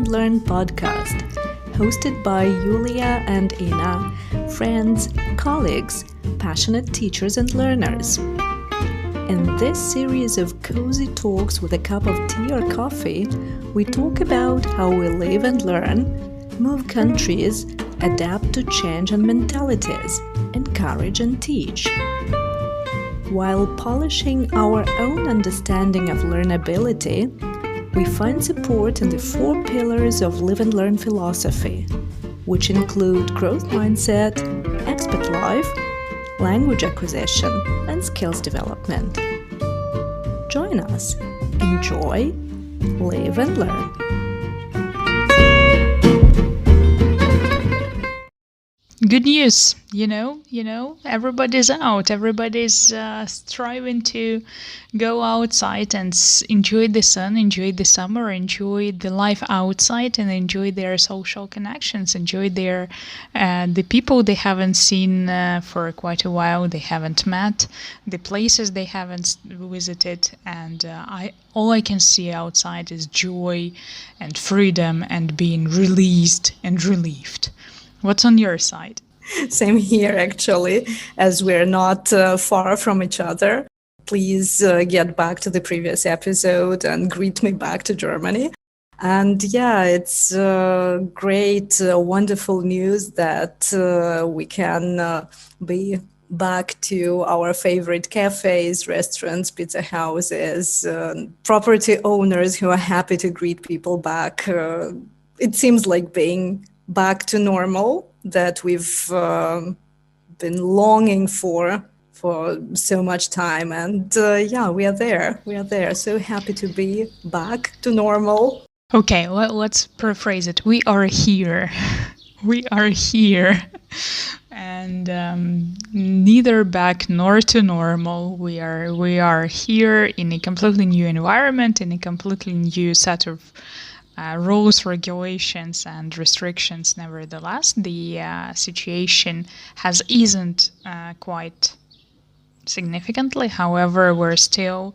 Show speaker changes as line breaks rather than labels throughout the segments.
and Learn podcast, hosted by Yulia and Ina, friends, colleagues, passionate teachers and learners. In this series of cozy talks with a cup of tea or coffee, we talk about how we live and learn, move countries, adapt to change and mentalities, encourage and teach. While polishing our own understanding of learnability, we find support in the 4 pillars of Live and Learn philosophy, which include growth mindset, expat life, language acquisition, and skills development. Join us, enjoy, live and learn.
Good news, everybody's out, everybody's striving to go outside and enjoy the sun, enjoy the summer, enjoy the life outside, and enjoy their social connections, enjoy the people they haven't seen for quite a while, they haven't met, the places they haven't visited, and all I can see outside is joy and freedom and being released and relieved. What's on your side?
Same here, actually, as we're not far from each other. Please get back to the previous episode and greet me back to Germany. And yeah, it's great, wonderful news that we can be back to our favorite cafes, restaurants, pizza houses, property owners who are happy to greet people back. It seems like being back to normal that we've been longing for so much time. And we are there. So happy to be back to normal.
Okay, let's paraphrase it. We are here. We are here. And neither back nor to normal. We are here in a completely new environment, in a completely new set of rules, regulations, and restrictions. Nevertheless, the situation has eased quite significantly. However, we're still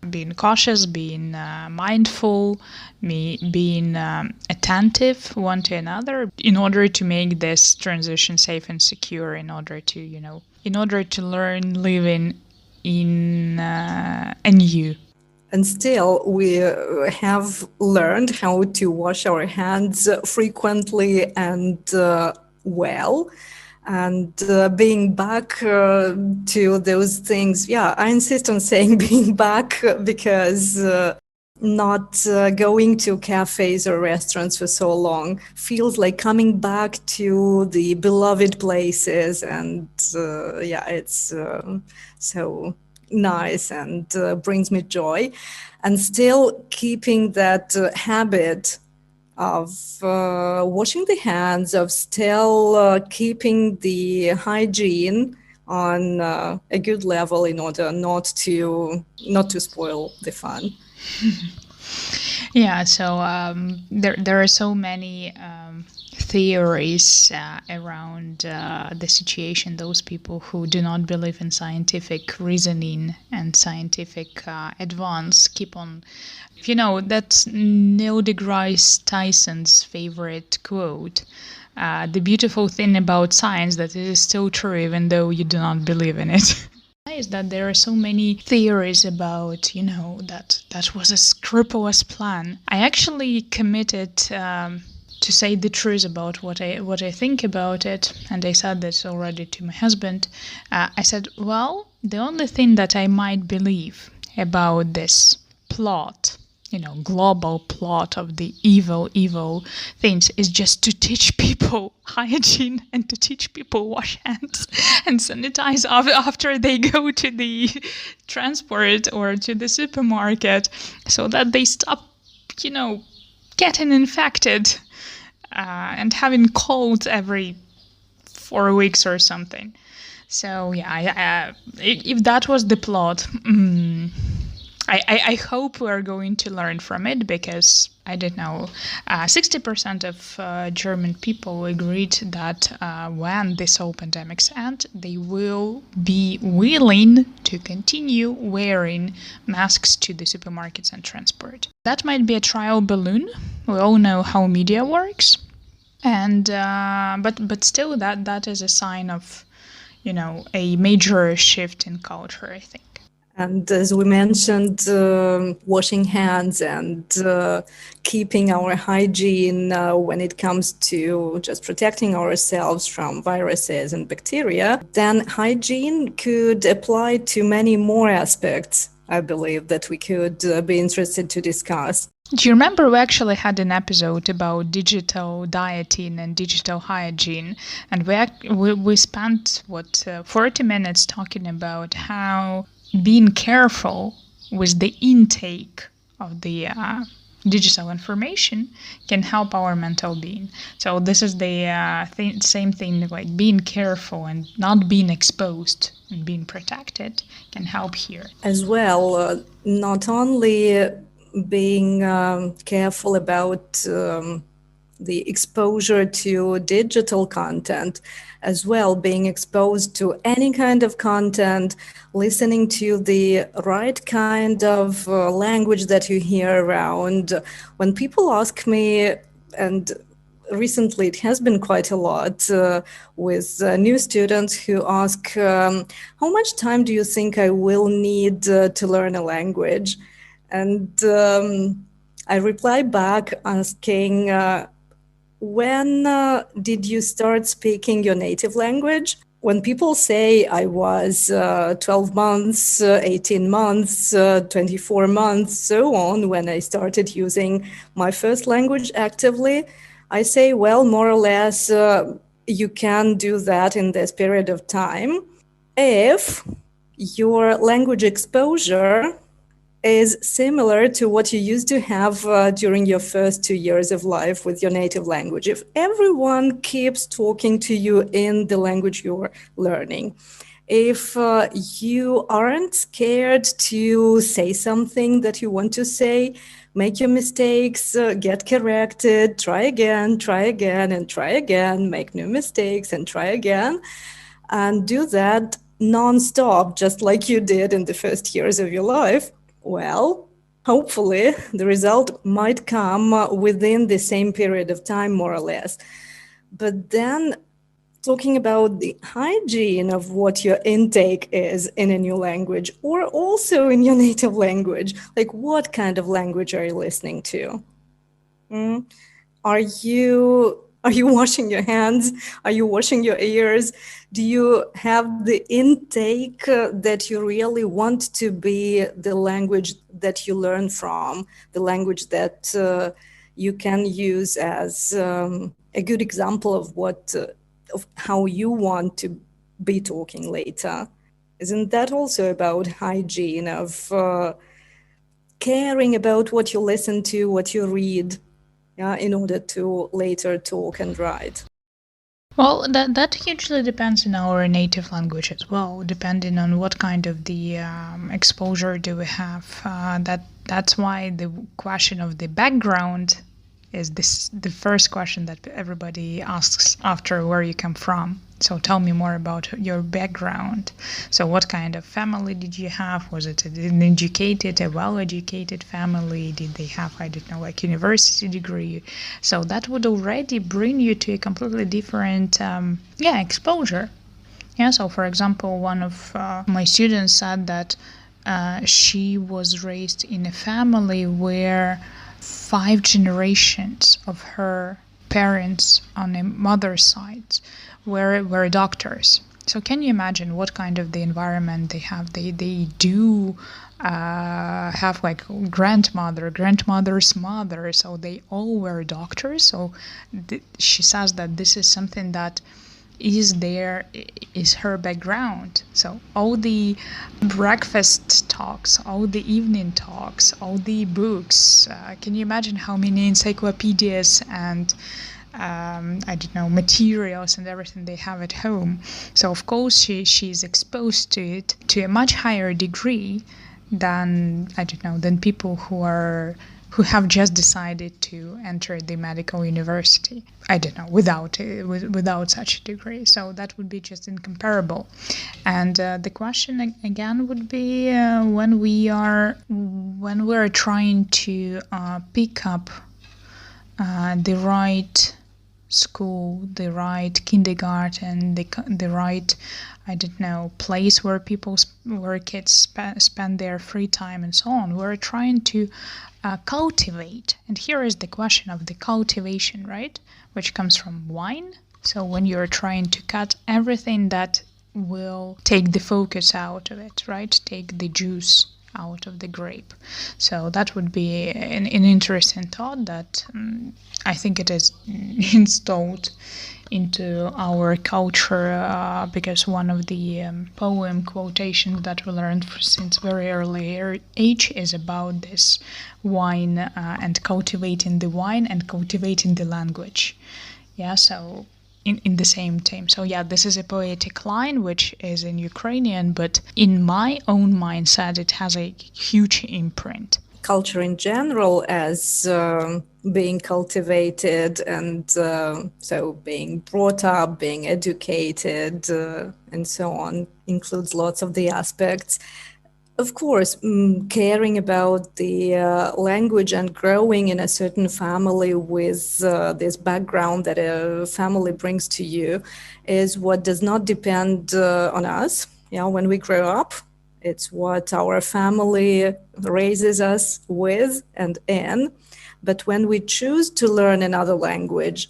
being cautious, being mindful, being attentive one to another in order to make this transition safe and secure, in order to learn living in anew.
And still, we have learned how to wash our hands frequently and well. And being back to those things, I insist on saying being back because not going to cafes or restaurants for so long feels like coming back to the beloved places. And it's so nice and brings me joy, and still keeping that habit of washing the hands, of still keeping the hygiene on a good level in order not to spoil the fun.
Yeah, so there are so many theories around the situation. Those people who do not believe in scientific reasoning and scientific advance keep on, that's Neil deGrasse Tyson's favorite quote. The beautiful thing about science that it is still true even though you do not believe in it. Is that there are so many theories about, that was a scrupulous plan. I actually committed to say the truth about what I think about it, and I said this already to my husband. I said, well, the only thing that I might believe about this plot, global plot of the evil things, is just to teach people hygiene and to teach people wash hands and sanitize after they go to the transport or to the supermarket, so that they stop, getting infected and having colds every 4 weeks or something. So if that was the plot, I hope we are going to learn from it, because I don't know, 60% of German people agreed that when this whole pandemic ends, they will be willing to continue wearing masks to the supermarkets and transport. That might be a trial balloon. We all know how media works, and but still, that is a sign of, a major shift in culture, I think.
And as we mentioned, washing hands and keeping our hygiene when it comes to just protecting ourselves from viruses and bacteria, then hygiene could apply to many more aspects, I believe, that we could be interested to discuss.
Do you remember we actually had an episode about digital dieting and digital hygiene, and we spent 40 minutes talking about how being careful with the intake of the digital information can help our mental being. So this is the same thing, like being careful and not being exposed and being protected can help here.
As well, not only being careful about the exposure to digital content, as well being exposed to any kind of content, listening to the right kind of language that you hear around. When people ask me, and recently it has been quite a lot with new students who ask, how much time do you think I will need to learn a language? And I reply back asking, when did you start speaking your native language? When people say I was 12 months, 18 months, 24 months, so on, when I started using my first language actively, I say, well, more or less, you can do that in this period of time if your language exposure is similar to what you used to have during your first 2 years of life with your native language. If everyone keeps talking to you in the language you're learning, if you aren't scared to say something that you want to say, make your mistakes, get corrected, try again, and try again, make new mistakes and try again, and do that non-stop, just like you did in the first years of your life, well, hopefully the result might come within the same period of time, more or less. But then talking about the hygiene of what your intake is in a new language or also in your native language, like what kind of language are you listening to? Are you washing your hands? Are you washing your ears? Do you have the intake that you really want to be the language that you learn from, the language that you can use as a good example of of how you want to be talking later? Isn't that also about hygiene, of caring about what you listen to, what you read? In order to later talk and write?
Well, that hugely depends on our native language as well, depending on what kind of the exposure do we have. That's why the question of the background is the first question that everybody asks after where you come from. So tell me more about your background. So what kind of family did you have? Was it an educated, a well-educated family? Did they have, I don't know, like university degree? So that would already bring you to a completely different, exposure. Yeah. So for example, one of my students said that she was raised in a family where 5 generations of her parents on a mother's side were doctors. So can you imagine what kind of the environment they have? They do have like grandmother's mother, so they all were doctors. So she says that this is something that is her background. So all the breakfast talks, all the evening talks, all the books, can you imagine how many encyclopedias and materials and everything they have at home? So of course she's exposed to it to a much higher degree than people who are who have just decided to enter the medical university. I don't know, without such a degree. So that would be just incomparable. And the question again would be when we're trying to pick up the right school, the right kindergarten, the right, I don't know, place where kids spend their free time and so on. We're trying to cultivate. And here is the question of the cultivation, right? Which comes from wine. So when you're trying to cut everything that will take the focus out of it, right? Take the juice out of the grape. So that would be an interesting thought that I think it is installed into our culture because one of the poem quotations that we learned since very early age is about this wine and cultivating the wine and cultivating the language. Yeah, so in the same theme. So yeah, this is a poetic line which is in Ukrainian, but in my own mindset it has a huge imprint.
Culture in general as being cultivated and so being brought up, being educated and so on includes lots of the aspects. Of course, caring about the language and growing in a certain family with this background that a family brings to you is what does not depend on us. When we grow up, it's what our family raises us with and in. But when we choose to learn another language,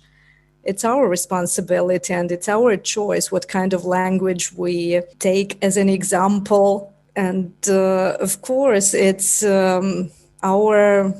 it's our responsibility and it's our choice what kind of language we take as an example. And of course, it's our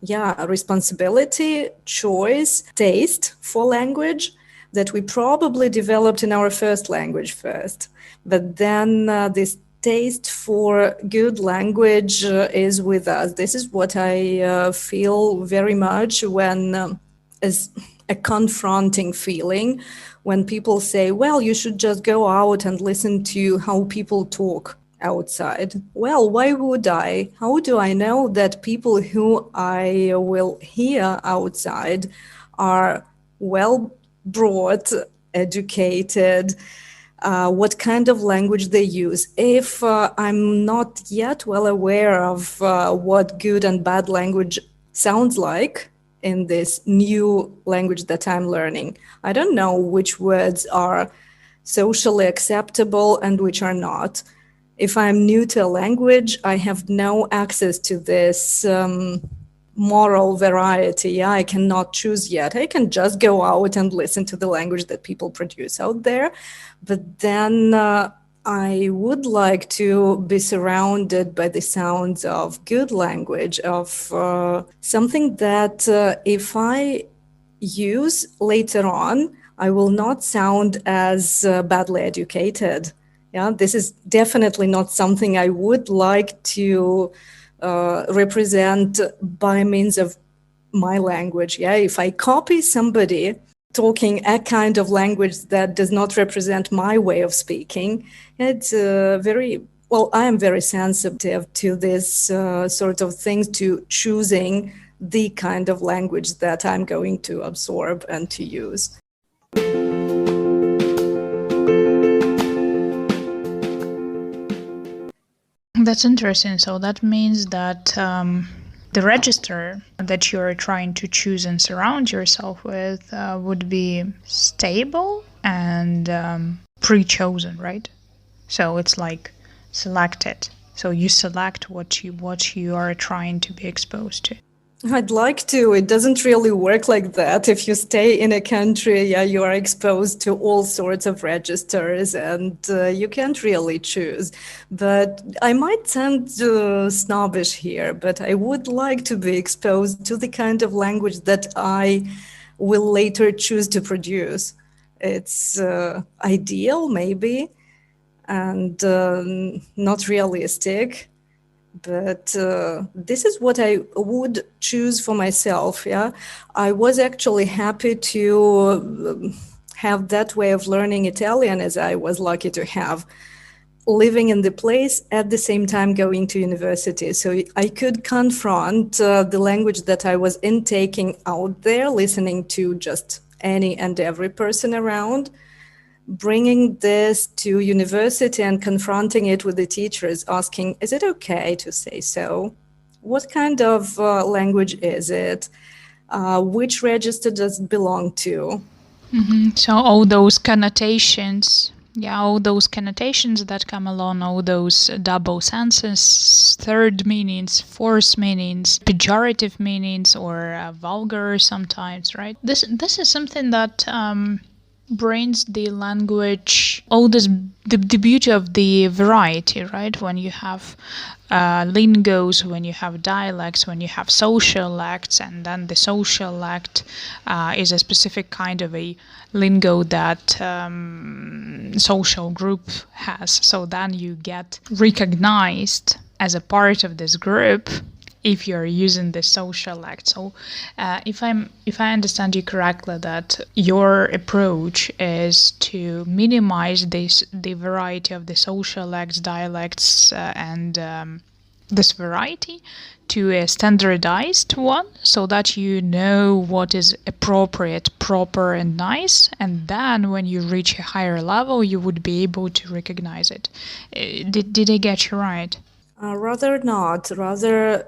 responsibility, choice, taste for language that we probably developed in our first language first. But then this taste for good language is with us. This is what I feel very much when as a confronting feeling when people say, well, you should just go out and listen to how people talk outside. Well, why would I? How do I know that people who I will hear outside are well brought, educated, what kind of language they use? If I'm not yet well aware of what good and bad language sounds like in this new language that I'm learning, I don't know which words are socially acceptable and which are not. If I'm new to a language, I have no access to this moral variety. I cannot choose yet. I can just go out and listen to the language that people produce out there. But then I would like to be surrounded by the sounds of good language, of something that if I use later on, I will not sound as badly educated. This is definitely not something I would like to represent by means of my language. If I copy somebody talking a kind of language that does not represent my way of speaking, it's I am very sensitive to this sort of things, to choosing the kind of language that I'm going to absorb and to use.
That's interesting. So that means that the register that you're trying to choose and surround yourself with would be stable and pre-chosen, right? So it's like selected. So you select what you are trying to be exposed to.
I'd like to. It doesn't really work like that. If you stay in a country, you are exposed to all sorts of registers and you can't really choose. But I might sound snobbish here, but I would like to be exposed to the kind of language that I will later choose to produce. It's ideal, maybe, and not realistic. But this is what I would choose for myself. I was actually happy to have that way of learning Italian, as I was lucky to have. living in the place at the same time going to university. So I could confront the language that I was intaking out there, listening to just any and every person around, bringing this to university and confronting it with the teachers, asking, is it okay to say so? What kind of language is it? Which register does it belong to?
So all those connotations, all those connotations that come along, all those double senses, third meanings, fourth meanings, pejorative meanings, or vulgar sometimes, right? This is something that brings the language, all this, the beauty of the variety, right? When you have lingos, when you have dialects, when you have social acts, and then the social act is a specific kind of a lingo that social group has. So then you get recognized as a part of this group if you're using the social act. So if I understand you correctly, that your approach is to minimize the variety of the social acts, dialects, and this variety to a standardized one, so that you know what is appropriate, proper, and nice, and then when you reach a higher level you would be able to recognize it. Did I get you right?
Rather not, rather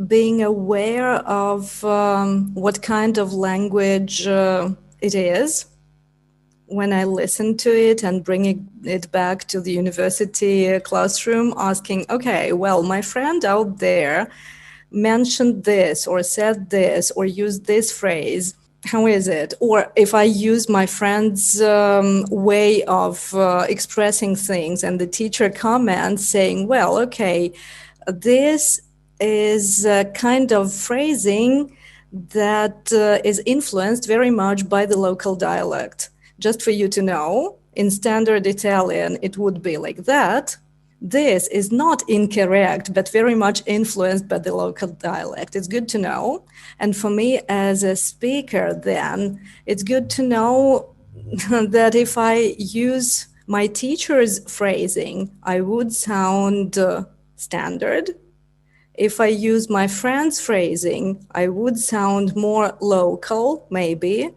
being aware of what kind of language it is when I listen to it and bringing it back to the university classroom, asking, okay, well, my friend out there mentioned this or said this or used this phrase. How is it? Or if I use my friend's way of expressing things and the teacher comments saying, well, okay, this is a kind of phrasing that is influenced very much by the local dialect. Just for you to know, in standard Italian, it would be like that. This is not incorrect, but very much influenced by the local dialect. It's good to know. And for me as a speaker, then, it's good to know that if I use my teacher's phrasing, I would sound standard. If I use my friend's phrasing, I would sound more local, maybe.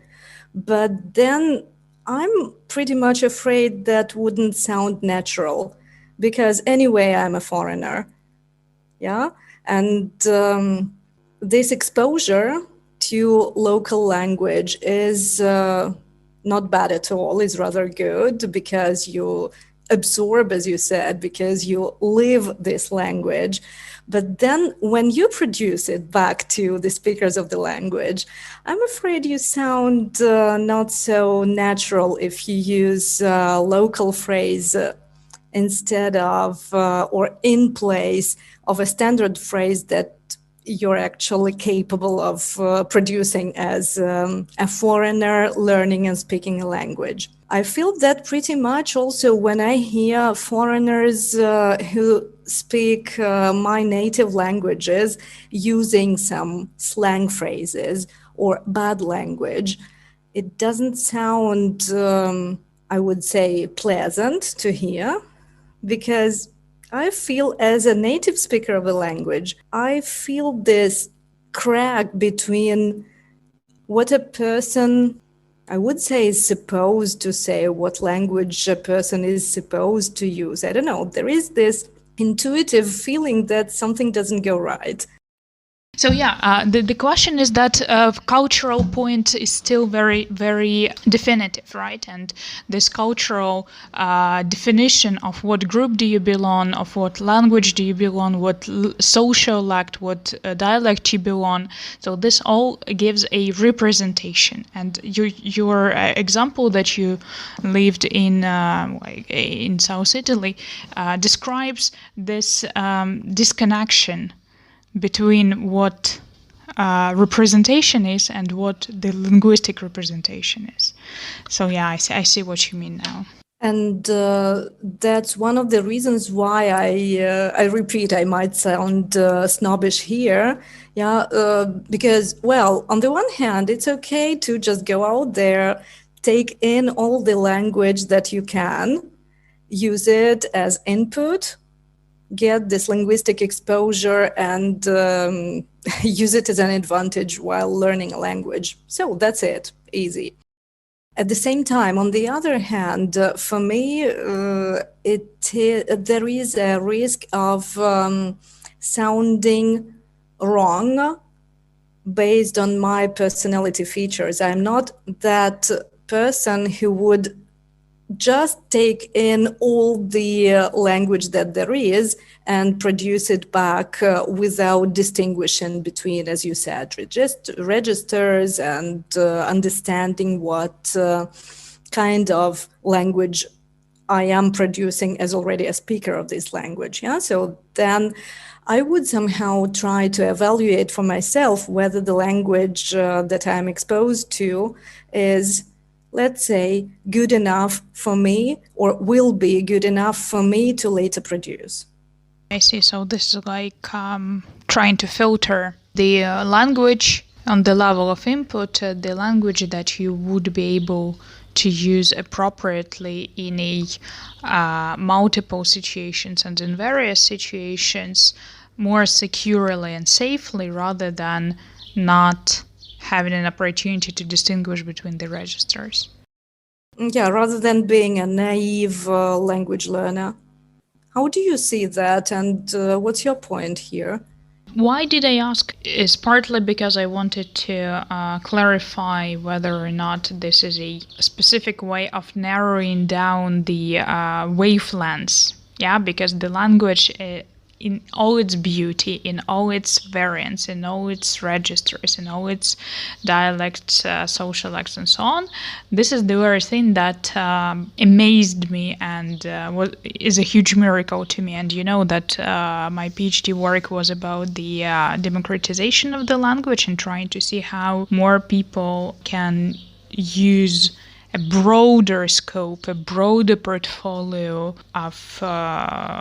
But then I'm pretty much afraid that wouldn't sound natural, because anyway, I'm a foreigner. Yeah. And this exposure to local language is not bad at all, is rather good, because you absorb, as you said, because you live this language. But then when you produce it back to the speakers of the language, I'm afraid you sound not so natural if you use local phrase instead of or in place of a standard phrase that you're actually capable of producing as a foreigner learning and speaking a language. I feel that pretty much also when I hear foreigners who speak my native languages using some slang phrases or bad language. It doesn't sound, I would say, pleasant to hear, because I feel, as a native speaker of a language, I feel this crack between what a person, I would say, is supposed to say, what language a person is supposed to use. I don't know. There is this intuitive feeling that something doesn't go right.
So the question is that cultural point is still very, very definitive, right? And this cultural definition of what group do you belong, of what language do you belong, what social act, what dialect you belong. So this all gives a representation. And your example that you lived in South Italy describes this disconnection between what representation is and what the linguistic representation is. So I see what you mean now.
And that's one of the reasons why I repeat, I might sound snobbish here. Because, well, on the one hand, it's okay to just go out there, take in all the language that you can, use it as input, get this linguistic exposure, and use it as an advantage while learning a language. So that's it, easy. At the same time, on the other hand, for me, there is a risk of sounding wrong based on my personality features. I'm not that person who would just take in all the language that there is and produce it back without distinguishing between, as you said, registers and understanding what kind of language I am producing as already a speaker of this language. Yeah, so then I would somehow try to evaluate for myself whether the language that I'm exposed to is, let's say, good enough for me, or will be good enough for me to later produce.
I see. So this is like trying to filter the language on the level of input, the language that you would be able to use appropriately in a multiple situations and in various situations more securely and safely, rather than not having an opportunity to distinguish between the registers.
Yeah, rather than being a naive language learner. How do you see that, and what's your point here?
Why did I ask is partly because I wanted to clarify whether or not this is a specific way of narrowing down the wavelengths. Yeah, because the language, in all its beauty, in all its variants, in all its registers, in all its dialects, social acts, and so on, this is the very thing that amazed me and is a huge miracle to me. And you know that my PhD work was about the democratization of the language and trying to see how more people can use a broader scope, a broader portfolio of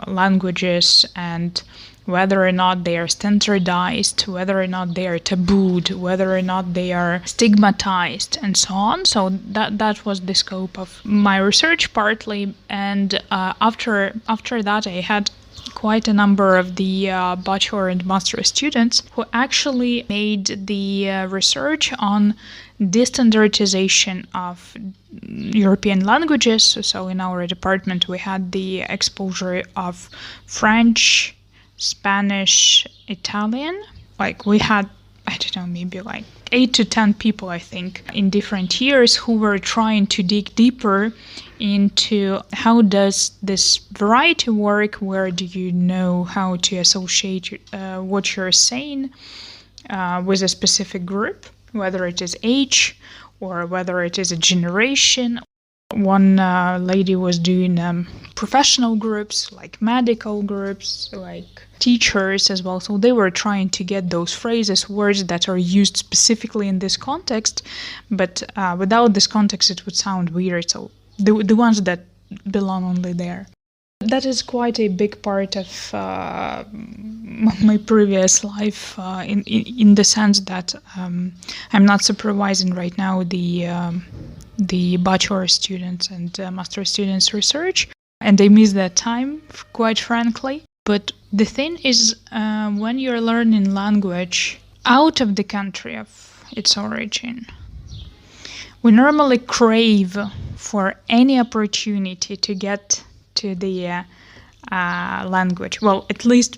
languages, and whether or not they are standardized, whether or not they are tabooed, whether or not they are stigmatized, and so on. So that was the scope of my research partly. And after that, I had quite a number of the bachelor and master students who actually made the research on destandardization of European languages. So in our department, we had the exposure of French, Spanish, Italian. Like we had, I don't know, maybe like 8 to 10 people, I think, in different years who were trying to dig deeper into how does this variety work, where do you know how to associate what you're saying with a specific group, whether it is age or whether it is a generation. One lady was doing professional groups, like medical groups, like teachers as well. So they were trying to get those phrases, words that are used specifically in this context, but without this context it would sound weird. So the ones that belong only there. That is quite a big part of my previous life, in the sense that I'm not supervising right now the bachelor students and master students research, and I miss that time, quite frankly. But the thing is, when you're learning language out of the country of its origin, we normally crave for any opportunity to get to the language. Well, at least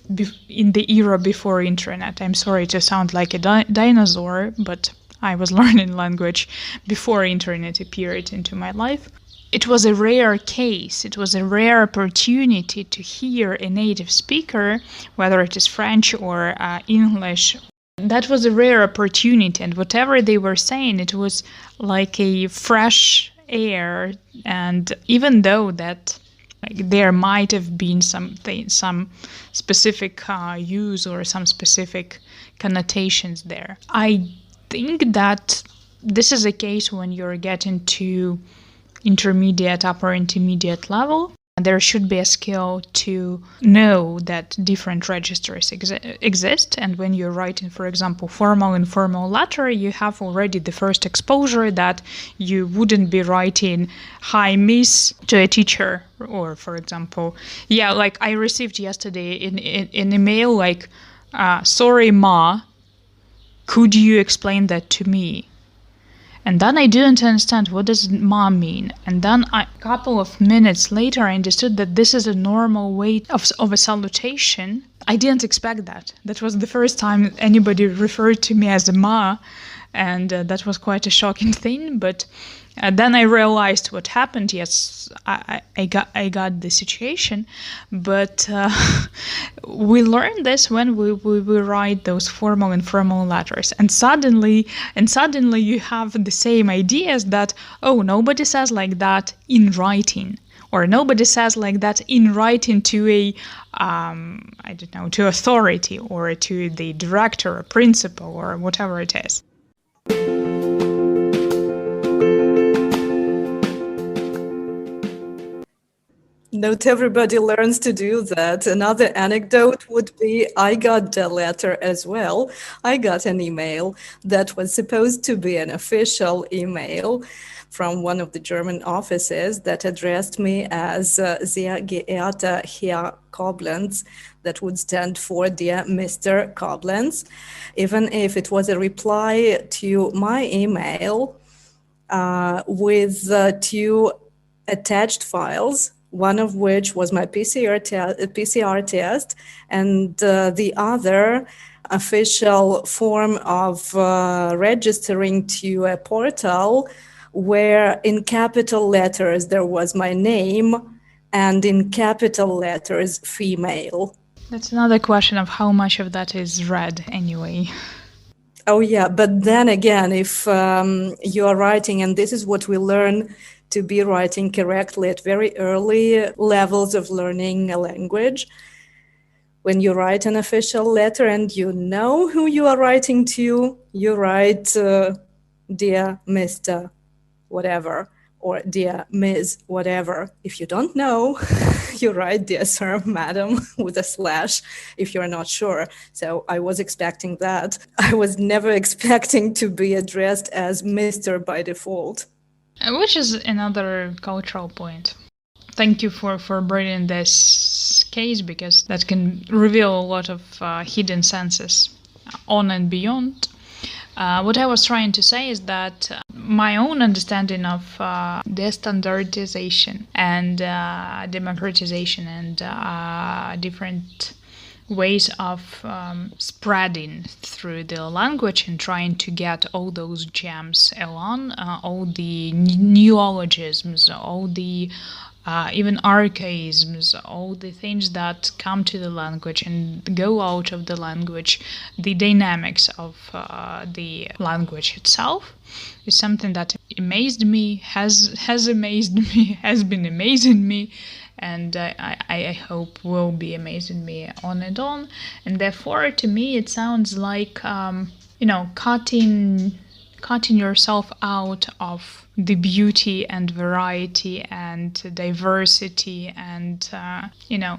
in the era before internet. I'm sorry to sound like a dinosaur, but I was learning language before internet appeared into my life. It was a rare case, it was a rare opportunity to hear a native speaker, whether it is French or English. That was a rare opportunity, and whatever they were saying, it was like a fresh air. And even though that there might have been some specific use or some specific connotations there, I think that this is a case when you're getting to upper intermediate level. There should be a skill to know that different registers exist, and when you're writing, for example, formal and informal letter, you have already the first exposure that you wouldn't be writing "Hi, Miss" to a teacher, or, for example, like I received yesterday in email like, "Sorry, Ma, could you explain that to me?" And then I didn't understand what does "ma" mean. And then a couple of minutes later, I understood that this is a normal way of a salutation. I didn't expect that. That was the first time anybody referred to me as a "ma," and that was quite a shocking thing. But then I realized what happened. Yes, I got the situation, but we learned this when we write those formal and informal letters, and suddenly you have the same ideas that, oh, nobody says like that in writing, or nobody says like that in writing to a I don't know, to authority or to the director or principal or whatever it is.
Not everybody learns to do that. Another anecdote would be I got a letter as well. I got an email that was supposed to be an official email from one of the German offices that addressed me as Sehr geehrter Herr Koblenz. That would stand for Dear Mr. Koblenz. Even if it was a reply to my email with two attached files, one of which was my PCR test, and the other official form of registering to a portal where in capital letters there was my name and in capital letters female.
That's another question of how much of that is read anyway.
Oh yeah, but then again, if you are writing, and this is what we learn to be writing correctly at very early levels of learning a language. When you write an official letter and you know who you are writing to, you write Dear Mr. whatever, or Dear Ms. whatever. If you don't know, you write Dear Sir, Madam with a slash if you're not sure. So I was expecting that. I was never expecting to be addressed as Mr. by default.
Which is another cultural point. Thank you for bringing this case, because that can reveal a lot of hidden senses on and beyond. What I was trying to say is that my own understanding of the standardization and democratization and different ways of spreading through the language and trying to get all those gems along, all the neologisms, all the even archaisms, all the things that come to the language and go out of the language, the dynamics of the language itself is something that amazed me, has amazed me, has been amazing me, and I hope will be amazing me on and on. And therefore, to me, it sounds like cutting yourself out of the beauty and variety and diversity and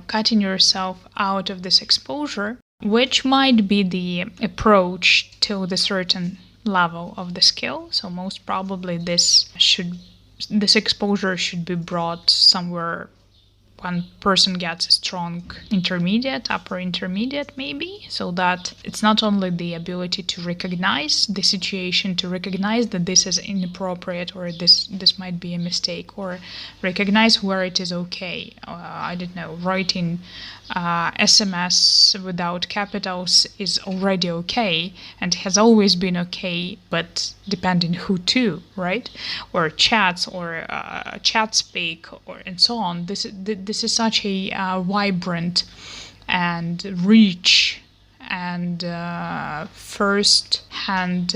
cutting yourself out of this exposure, which might be the approach to the certain level of the skill. So most probably this exposure should be brought somewhere one person gets a strong intermediate, upper intermediate maybe, so that it's not only the ability to recognize the situation, to recognize that this is inappropriate or this might be a mistake, or recognize where it is okay. I don't know, writing SMS without capitals is already okay and has always been okay, but depending who to, right? Or chats or chat speak or and so on. This is such a vibrant and rich and first-hand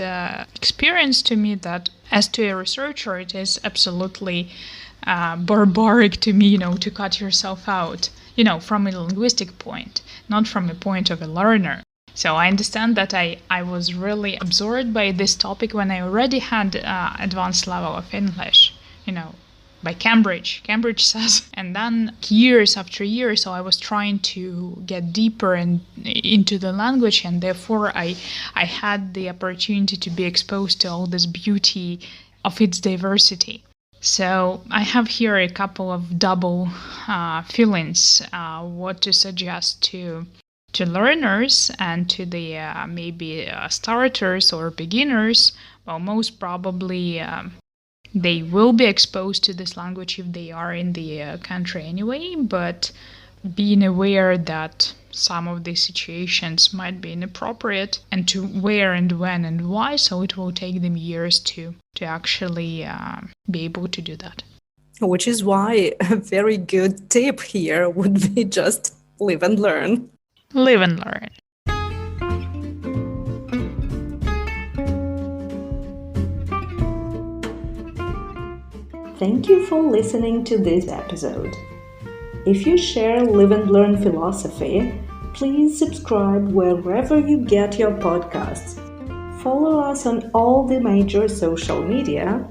experience to me that, as to a researcher, it is absolutely barbaric to me, to cut yourself out, from a linguistic point, not from a point of a learner. So I understand that I was really absorbed by this topic when I already had advanced level of English, by Cambridge says. And then years after years, so I was trying to get deeper into the language, and therefore I had the opportunity to be exposed to all this beauty of its diversity. So I have here a couple of double feelings, what to suggest to learners and to the maybe starters or beginners. Well, most probably they will be exposed to this language if they are in the country anyway, but being aware that some of these situations might be inappropriate, and to where and when and why, so it will take them years to actually be able to do that.
Which is why a very good tip here would be just live and learn.
Live and learn.
Thank you for listening to this episode. If you share Live and Learn philosophy, please subscribe wherever you get your podcasts. Follow us on all the major social media,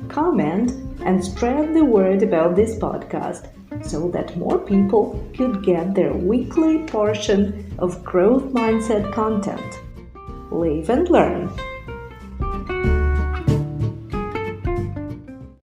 comment, and spread the word about this podcast so that more people could get their weekly portion of growth mindset content. Live and learn.